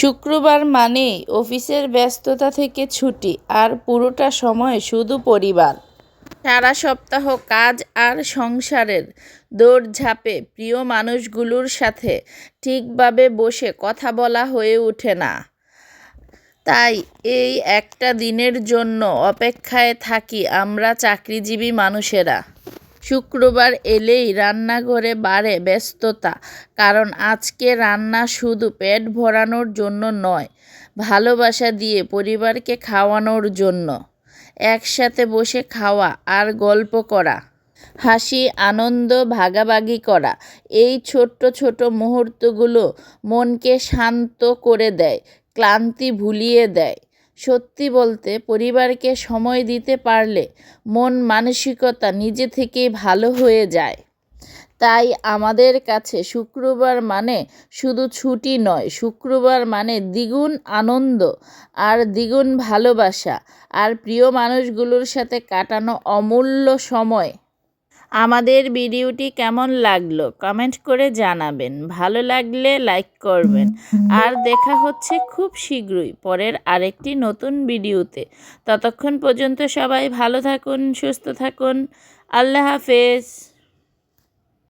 শুক্রবার মানেই অফিসের ব্যস্ততা থেকে ছুটি, আর পুরোটা সময় শুধু পরিবার। সারা সপ্তাহ কাজ আর সংসারের দৌড়ঝাঁপে প্রিয় মানুষগুলোর সাথে ঠিকভাবে বসে কথা বলা হয়ে ওঠে না। তাই এই একটা দিনের জন্য অপেক্ষায় থাকি আমরা চাকরিজীবী মানুষেরা। শুক্রবার এলেই রান্নাঘরে বাড়ে ব্যস্ততা, কারণ আজকে রান্না শুধু পেট ভরানোর জন্য নয়, ভালোবাসা দিয়ে পরিবারকে খাওয়ানোর জন্য। একসাথে বসে খাওয়া আর গল্প করা, হাসি আনন্দ ভাগাভাগি করা, এই ছোট্ট ছোট মুহূর্তগুলো মনকে শান্ত করে দেয়, ক্লান্তি ভুলিয়ে দেয়। সত্যি বলতে, পরিবারকে সময় দিতে পারলে মন মানসিকতা নিজে থেকেই ভালো হয়ে যায়। তাই আমাদের কাছে শুক্রবার মানে শুধু ছুটি নয়, শুক্রবার মানে দ্বিগুণ আনন্দ আর দ্বিগুণ ভালোবাসা আর প্রিয় মানুষগুলোর সাথে কাটানো অমূল্য সময়। আমাদের ভিডিওটি কেমন লাগলো কমেন্ট করে জানাবেন, ভালো লাগলে লাইক করবেন। আর দেখা হচ্ছে খুব শীঘ্রই পরের আরেকটি নতুন ভিডিওতে। ততক্ষণ পর্যন্ত সবাই ভালো থাকুন, সুস্থ থাকুন। আল্লাহ হাফেজ।